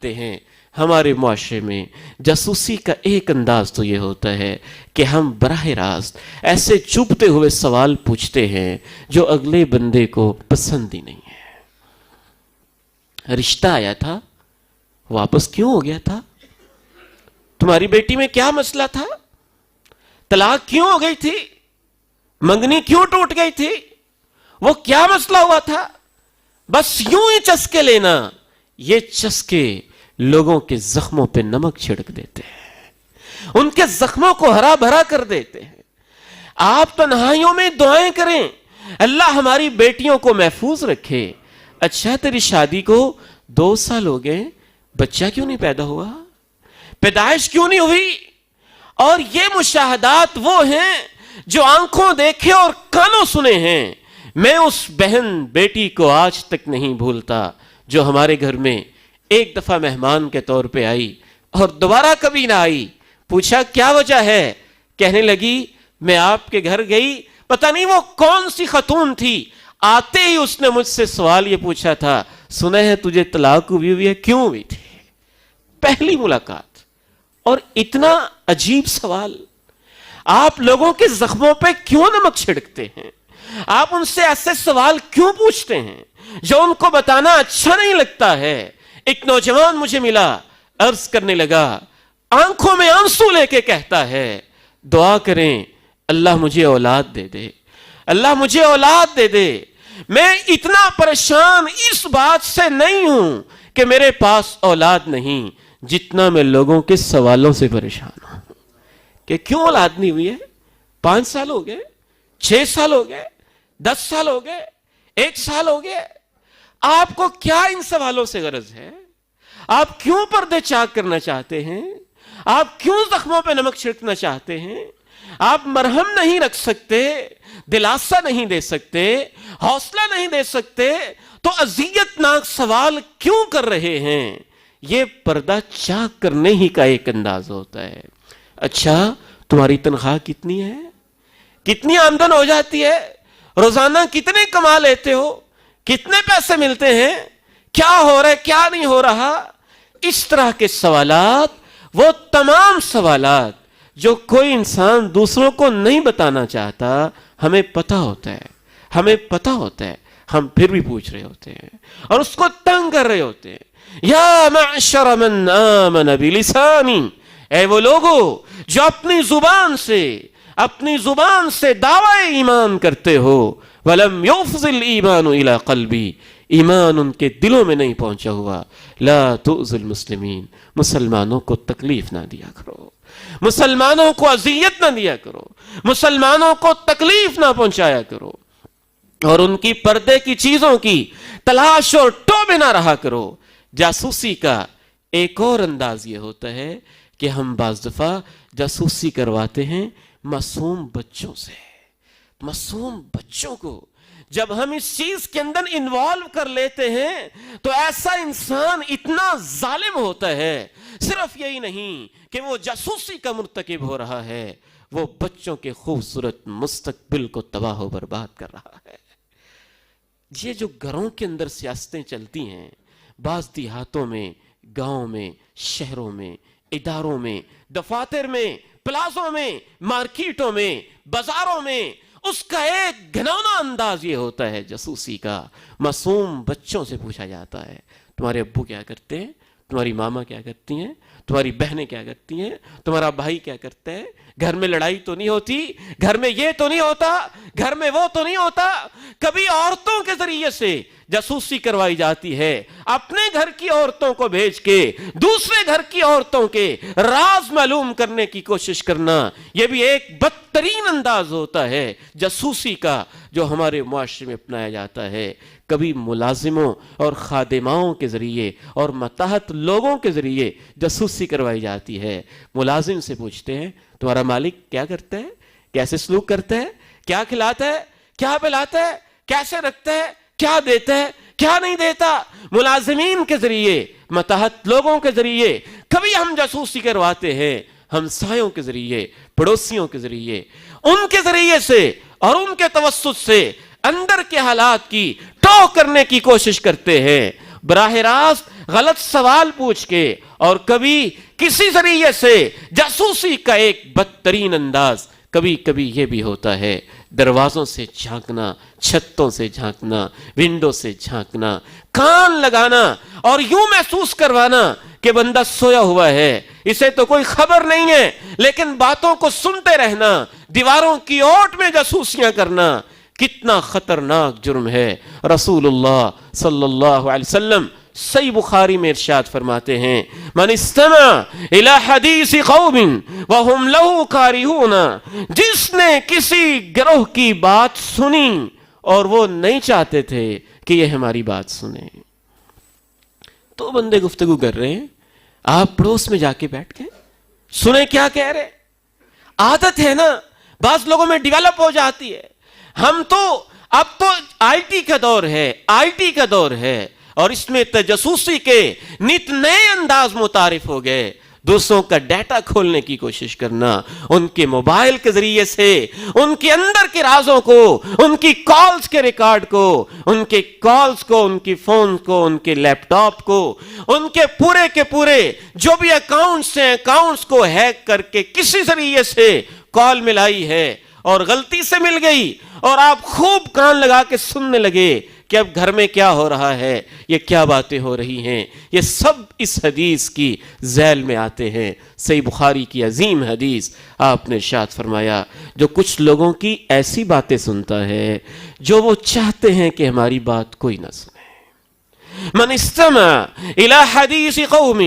دیکھتے ہیں ہمارے معاشرے میں جاسوسی کا ایک انداز تو یہ ہوتا ہے کہ ہم براہ راست ایسے چبھتے ہوئے سوال پوچھتے ہیں جو اگلے بندے کو پسند ہی نہیں ہے۔ رشتہ آیا تھا، واپس کیوں ہو گیا تھا؟ تمہاری بیٹی میں کیا مسئلہ تھا؟ طلاق کیوں ہو گئی تھی؟ منگنی کیوں ٹوٹ گئی تھی؟ وہ کیا مسئلہ ہوا تھا؟ بس یوں ہی چسکے لینا، یہ چسکے لوگوں کے زخموں پہ نمک چھڑک دیتے ہیں، ان کے زخموں کو ہرا بھرا کر دیتے ہیں۔ آپ تنہائیوں میں دعائیں کریں، اللہ ہماری بیٹیوں کو محفوظ رکھے۔ اچھا تیری شادی کو 2 سال ہو گئے، بچہ کیوں نہیں پیدا ہوا؟ پیدائش کیوں نہیں ہوئی؟ اور یہ مشاہدات وہ ہیں جو آنکھوں دیکھے اور کانوں سنے ہیں۔ میں اس بہن بیٹی کو آج تک نہیں بھولتا جو ہمارے گھر میں ایک دفعہ مہمان کے طور پہ آئی اور دوبارہ کبھی نہ آئی۔ پوچھا کیا وجہ ہے؟ کہنے لگی میں آپ کے گھر گئی، پتہ نہیں وہ کون سی خاتون تھی، آتے ہی اس نے مجھ سے سوال یہ پوچھا تھا، سنا ہے تجھے طلاق ہوئی ہے، کیوں ہوئی تھی؟ پہلی ملاقات اور اتنا عجیب سوال۔ آپ لوگوں کے زخموں پہ کیوں نمک چھڑکتے ہیں؟ آپ ان سے ایسے سوال کیوں پوچھتے ہیں جو ان کو بتانا اچھا نہیں لگتا ہے؟ ایک نوجوان مجھے ملا، عرض کرنے لگا، آنکھوں میں آنسو لے کے کہتا ہے دعا کریں اللہ مجھے اولاد دے دے، اللہ مجھے اولاد دے دے۔ میں اتنا پریشان اس بات سے نہیں ہوں کہ میرے پاس اولاد نہیں، جتنا میں لوگوں کے سوالوں سے پریشان ہوں کہ کیوں اولاد نہیں ہوئی ہے؟ 5 سال ہو گئے، 6 سال ہو گئے، 10 سال ہو گئے، 1 سال ہو گئے۔ آپ کو کیا ان سوالوں سے غرض ہے؟ آپ کیوں پردے چاک کرنا چاہتے ہیں؟ آپ کیوں زخموں پہ نمک چھڑکنا چاہتے ہیں؟ آپ مرہم نہیں رکھ سکتے، دلاسا نہیں دے سکتے، حوصلہ نہیں دے سکتے، تو اذیت ناک سوال کیوں کر رہے ہیں؟ یہ پردہ چاک کرنے ہی کا ایک انداز ہوتا ہے۔ اچھا تمہاری تنخواہ کتنی ہے؟ کتنی آمدن ہو جاتی ہے؟ روزانہ کتنے کما لیتے ہو؟ کتنے پیسے ملتے ہیں؟ کیا ہو رہا ہے، کیا نہیں ہو رہا؟ اس طرح کے سوالات، وہ تمام سوالات جو کوئی انسان دوسروں کو نہیں بتانا چاہتا، ہمیں پتہ ہوتا ہے، ہمیں پتہ ہوتا ہے، ہم پھر بھی پوچھ رہے ہوتے ہیں اور اس کو تنگ کر رہے ہوتے ہیں۔ یا معشر من آمن بلسانی، اے وہ لوگو جو اپنی زبان سے دعوی ایمان کرتے ہو، ولم یفضل ایمان الی قلبی، ایمان ان کے دلوں میں نہیں پہنچا ہوا، لا تؤذوا المسلمین، مسلمانوں کو تکلیف نہ دیا کرو، مسلمانوں کو اذیت نہ دیا کرو، مسلمانوں کو تکلیف نہ پہنچایا کرو، اور ان کی پردے کی چیزوں کی تلاش اور ٹوبے نہ رہا کرو۔ جاسوسی کا ایک اور انداز یہ ہوتا ہے کہ ہم بعض دفعہ جاسوسی کرواتے ہیں معصوم بچوں سے۔ معصوم بچوں کو جب ہم اس چیز کے اندر انوالو کر لیتے ہیں تو ایسا انسان اتنا ظالم ہوتا ہے، صرف یہی نہیں کہ وہ جاسوسی کا مرتکب ہو رہا ہے، وہ بچوں کے خوبصورت مستقبل کو تباہ و برباد کر رہا ہے۔ یہ جو گھروں کے اندر سیاستیں چلتی ہیں، بعض دیہاتوں میں، گاؤں میں، شہروں میں، اداروں میں، دفاتر میں، پلازوں میں، مارکیٹوں میں، بازاروں میں، اس کا ایک گھناؤنا انداز یہ ہوتا ہے جاسوسی کا۔ معصوم بچوں سے پوچھا جاتا ہے تمہارے ابو کیا کرتے ہیں، تمہاری ماما کیا کرتی ہیں، تمہاری بہنیں کیا کرتی ہیں، تمہارا بھائی کیا کرتا ہے، گھر میں لڑائی تو نہیں ہوتی، گھر میں یہ تو نہیں ہوتا، گھر میں وہ تو نہیں ہوتا۔ کبھی عورتوں کے ذریعے سے جاسوسی کروائی جاتی ہے، اپنے گھر کی عورتوں کو بھیج کے دوسرے گھر کی عورتوں کے راز معلوم کرنے کی کوشش کرنا، یہ بھی ایک بدترین انداز ہوتا ہے جاسوسی کا جو ہمارے معاشرے میں اپنایا جاتا ہے۔ کبھی ملازموں اور خادماؤں کے ذریعے اور ماتحت لوگوں کے ذریعے جاسوسی کروائی جاتی ہے۔ ملازم سے پوچھتے ہیں تمہارا مالک کیا کرتا ہے، کیسے سلوک کرتا ہے، کیا کھلاتا ہے، کیا پلاتا ہے، کیسے رکھتا ہے، کیا دیتا ہے، کیا نہیں دیتا۔ ملازمین کے ذریعے، ماتحت لوگوں کے ذریعے کبھی ہم جاسوسی کرواتے ہیں، ہمسایوں کے ذریعے، پڑوسیوں کے ذریعے، ان کے ذریعے سے اور ان کے توسط سے اندر کے حالات کی ٹو کرنے کی کوشش کرتے ہیں۔ براہ راست غلط سوال پوچھ کے اور کبھی کسی ذریعے سے جاسوسی کا ایک بدترین انداز کبھی کبھی یہ بھی ہوتا ہے، دروازوں سے جھانکنا، چھتوں سے جھانکنا، ونڈو سے جھانکنا، کان لگانا اور یوں محسوس کروانا کہ بندہ سویا ہوا ہے، اسے تو کوئی خبر نہیں ہے، لیکن باتوں کو سنتے رہنا، دیواروں کی اوٹ میں جاسوسیاں کرنا کتنا خطرناک جرم ہے۔ رسول اللہ صلی اللہ علیہ وسلم صحیح بخاری میں ارشاد فرماتے ہیں، من استمع الى حدیث قوم وهم له کارہون، جس نے کسی گروہ کی بات سنی اور وہ نہیں چاہتے تھے کہ یہ ہماری بات سنیں، تو بندے گفتگو کر رہے ہیں، آپ پڑوس میں جا کے بیٹھ گئے، سنیں کیا کہہ رہے۔ عادت ہے نا، بعض لوگوں میں ڈیولپ ہو جاتی ہے، ہم تو اب تو آئی ٹی کا دور ہے، آئی ٹی کا دور ہے، اور اس میں تجسوسی کے نت نئے انداز متعارف ہو گئے، دوسروں کا ڈیٹا کھولنے کی کوشش کرنا، ان کے موبائل کے ذریعے سے ان کے اندر کے رازوں کو، ان کی کالز کے ریکارڈ کو، ان کے کالز کو، ان کی فون کو، ان کے لیپ ٹاپ کو، ان کے پورے جو بھی اکاؤنٹس ہیں، اکاؤنٹس کو ہیک کر کے کسی ذریعے سے کال ملائی ہے اور غلطی سے مل گئی، اور آپ خوب کان لگا کے سننے لگے کہ اب گھر میں کیا ہو رہا ہے، یہ کیا باتیں ہو رہی ہیں، یہ سب اس حدیث کی ذیل میں آتے ہیں۔ صحیح بخاری کی عظیم حدیث، آپ نے ارشاد فرمایا، جو کچھ لوگوں کی ایسی باتیں سنتا ہے جو وہ چاہتے ہیں کہ ہماری بات کوئی نہ سنے۔ من استمع الى حدیث قوم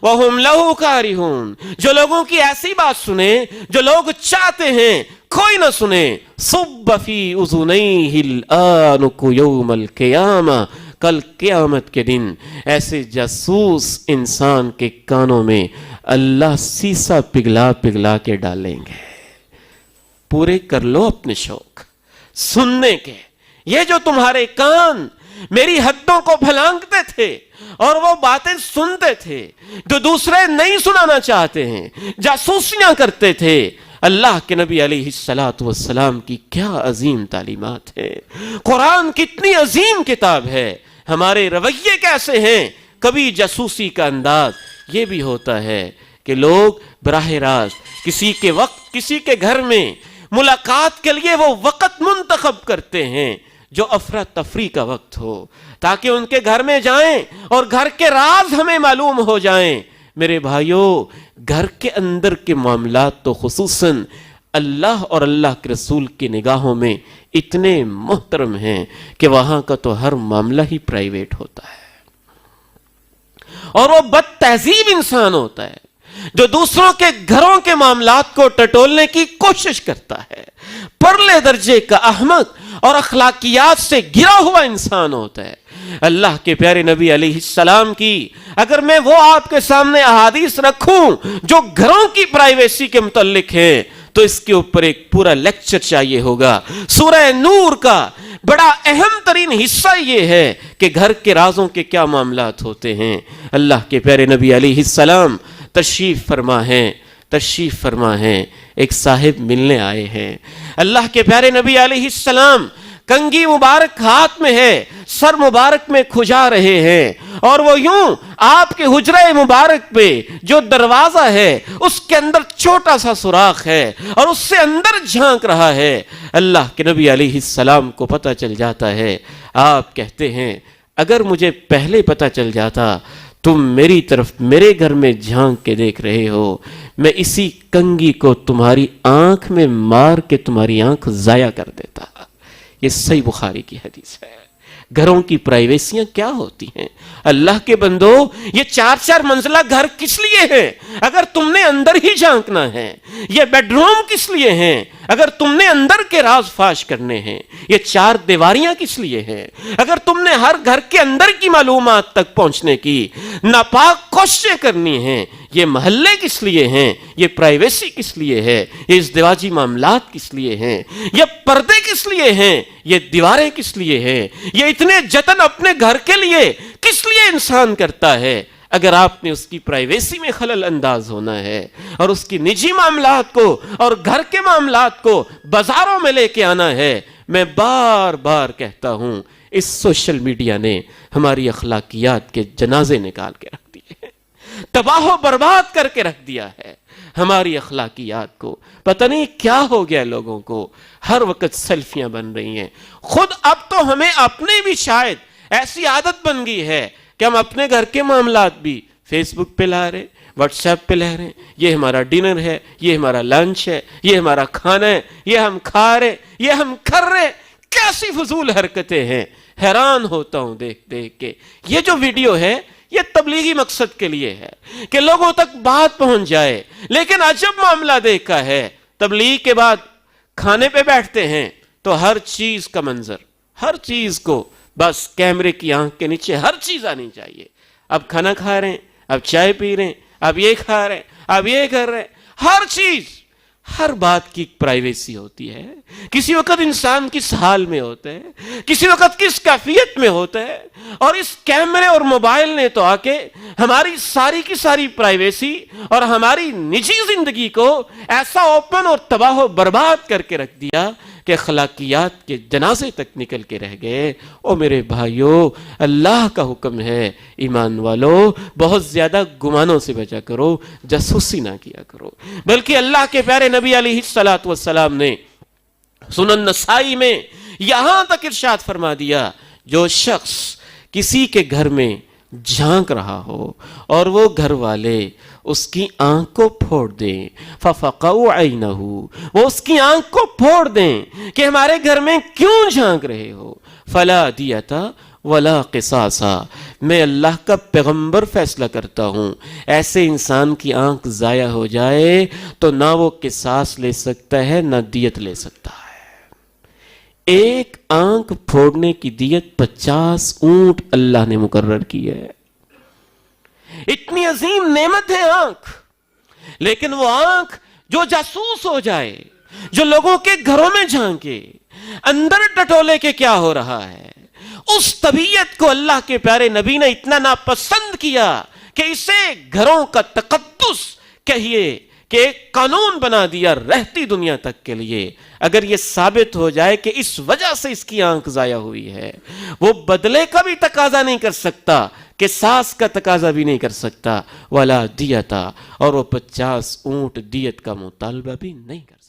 وهم له کارہون، جو لوگوں کی ایسی بات سنے جو لوگ چاہتے ہیں کوئی نہ سنے، صب فی اذنیہ الآنک یوم القیامہ، کل قیامت کے دن ایسے جاسوس انسان کے کانوں میں اللہ سیسا پگھلا پگھلا کے ڈالیں گے۔ پورے کر لو اپنے شوق سننے کے، یہ جو تمہارے کان میری حدوں کو پھلانگتے تھے اور وہ باتیں سنتے تھے جو دوسرے نہیں سنانا چاہتے ہیں، جاسوسیاں کرتے تھے، اللہ کے نبی علیہ السلام کی کیا عظیم تعلیمات ہے، قرآن کتنی عظیم کتاب ہے، ہمارے رویے کیسے ہیں۔ کبھی جاسوسی کا انداز یہ بھی ہوتا ہے کہ لوگ براہ راست کسی کے وقت، کسی کے گھر میں ملاقات کے لیے وہ وقت منتخب کرتے ہیں جو افراتفری کا وقت ہو، تاکہ ان کے گھر میں جائیں اور گھر کے راز ہمیں معلوم ہو جائیں۔ میرے بھائیوں، گھر کے اندر کے معاملات تو خصوصاً اللہ اور اللہ کے رسول کی نگاہوں میں اتنے محترم ہیں کہ وہاں کا تو ہر معاملہ ہی پرائیویٹ ہوتا ہے، اور وہ بد تہذیب انسان ہوتا ہے جو دوسروں کے گھروں کے معاملات کو ٹٹولنے کی کوشش کرتا ہے، پرلے درجے کا احمق اور اخلاقیات سے گرا ہوا انسان ہوتا ہے۔ اللہ کے پیارے نبی علیہ السلام کی اگر میں وہ آپ کے سامنے احادیث رکھوں جو گھروں کی پرائیویسی کے متعلق ہیں تو اس کے اوپر ایک پورا لیکچر چاہیے ہوگا۔ سورہ نور کا بڑا اہم ترین حصہ یہ ہے کہ گھر کے رازوں کے کیا معاملات ہوتے ہیں۔ اللہ کے پیارے نبی علیہ السلام تشریف فرما ہیں، ایک صاحب ملنے آئے ہیں۔ اللہ کے پیارے نبی علیہ السلام کنگھی مبارک ہاتھ میں ہے، سر مبارک میں کھجا رہے ہیں، اور وہ یوں آپ کے حجرہ مبارک پہ جو دروازہ ہے اس کے اندر چھوٹا سا سوراخ ہے اور اس سے اندر جھانک رہا ہے۔ اللہ کے نبی علیہ السلام کو پتہ چل جاتا ہے، آپ کہتے ہیں اگر مجھے پہلے پتہ چل جاتا تم میری طرف میرے گھر میں جھانک کے دیکھ رہے ہو، میں اسی کنگھی کو تمہاری آنکھ میں مار کے تمہاری آنکھ ضائع کر دیتا۔ یہ صحیح بخاری کی حدیث ہے۔ گھروں کی پرائیویسیاں کیا ہوتی ہیں؟ اللہ کے بندو، یہ 4 منزلہ گھر کس لیے ہے اگر تم نے اندر ہی جھانکنا ہے؟ یہ بیڈ روم کس لیے ہیں اگر تم نے اندر کے راز فاش کرنے ہیں؟ یہ 4 دیواریاں کس لیے ہیں اگر تم نے ہر گھر کے اندر کی معلومات تک پہنچنے کی ناپاک کوششیں کرنی ہیں؟ یہ محلے کس لیے ہیں؟ یہ پرائیویسی کس لیے ہے؟ یہ ازدواجی معاملات کس لیے ہیں؟ یہ پردے کس لیے ہیں؟ یہ دیواریں کس لیے ہیں؟ یہ اتنے جتن اپنے گھر کے لیے کس لیے انسان کرتا ہے؟ اگر آپ نے اس کی پرائیویسی میں خلل انداز ہونا ہے اور اس کی نجی معاملات کو اور گھر کے معاملات کو بازاروں میں لے کے آنا ہے، میں بار بار کہتا ہوں اس سوشل میڈیا نے ہماری اخلاقیات کے جنازے نکال کے رکھ دیے ہیں، تباہ و برباد کر کے رکھ دیا ہے ہماری اخلاقیات کو۔ پتہ نہیں کیا ہو گیا لوگوں کو، ہر وقت سیلفیاں بن رہی ہیں۔ خود اب تو ہمیں اپنے بھی شاید ایسی عادت بن گئی ہے کہ ہم اپنے گھر کے معاملات بھی فیس بک پہ لا رہے، واٹس ایپ پہ لے رہے ہیں، یہ ہمارا ڈنر ہے، یہ ہمارا لنچ ہے، یہ ہمارا کھانا ہے، یہ ہم کھا رہے، یہ ہم کر رہے۔ کیسی فضول حرکتیں ہیں، حیران ہوتا ہوں دیکھ دیکھ کے۔ یہ جو ویڈیو ہے یہ تبلیغی مقصد کے لیے ہے کہ لوگوں تک بات پہنچ جائے، لیکن عجب معاملہ دیکھا ہے، تبلیغ کے بعد کھانے پہ بیٹھتے ہیں تو ہر چیز کا منظر، ہر چیز کو بس کیمرے کی آنکھ کے نیچے ہر چیز آنی چاہیے۔ اب کھانا کھا رہے ہیں، اب چائے پی رہے ہیں، اب یہ کھا رہے ہیں، اب یہ کر رہے ہیں، ہر چیز، ہر بات کی پرائیویسی ہوتی ہے۔ کسی وقت انسان کس حال میں ہوتا ہے، کسی وقت کس کیفیت میں ہوتا ہے، اور اس کیمرے اور موبائل نے تو آ کے ہماری ساری کی ساری پرائیویسی اور ہماری نجی زندگی کو ایسا اوپن اور تباہ و برباد کر کے رکھ دیا کہ اخلاقیات کے جنازے تک نکل کے رہ گئے۔ او میرے بھائیو، اللہ کا حکم ہے، ایمان والو بہت زیادہ گمانوں سے بچا کرو، جاسوسی نہ کیا کرو، بلکہ اللہ کے پیارے نبی علیہ السلام نے سنن نسائی میں یہاں تک ارشاد فرما دیا، جو شخص کسی کے گھر میں جھانک رہا ہو اور وہ گھر والے اس کی آنکھ کو پھوڑ دیں، فَفَقَعُوا عَيْنَهُ، وہ اس کی آنکھ کو پھوڑ دیں کہ ہمارے گھر میں کیوں جھانک رہے ہو، فَلَا دِيَةَ وَلَا قِصَاصَ، میں اللہ کا پیغمبر فیصلہ کرتا ہوں، ایسے انسان کی آنکھ ضائع ہو جائے تو نہ وہ قصاص لے سکتا ہے نہ دیت لے سکتا ہے۔ ایک آنکھ پھوڑنے کی دیت 50 اونٹ اللہ نے مقرر کی ہے۔ اتنی عظیم نعمت ہے آنکھ، لیکن وہ آنکھ جو جاسوس ہو جائے، جو لوگوں کے گھروں میں جھانکے، اندر ٹٹولے کے کیا ہو رہا ہے، اس طبیعت کو اللہ کے پیارے نبی نے اتنا ناپسند کیا کہ اسے گھروں کا تقدس کہیے کہ ایک قانون بنا دیا رہتی دنیا تک کے لیے۔ اگر یہ ثابت ہو جائے کہ اس وجہ سے اس کی آنکھ ضائع ہوئی ہے، وہ بدلے کا بھی تقاضا نہیں کر سکتا، قصاص کا تقاضا بھی نہیں کر سکتا، ولا دیتا، اور وہ 50 اونٹ دیت کا مطالبہ بھی نہیں کر سکتا۔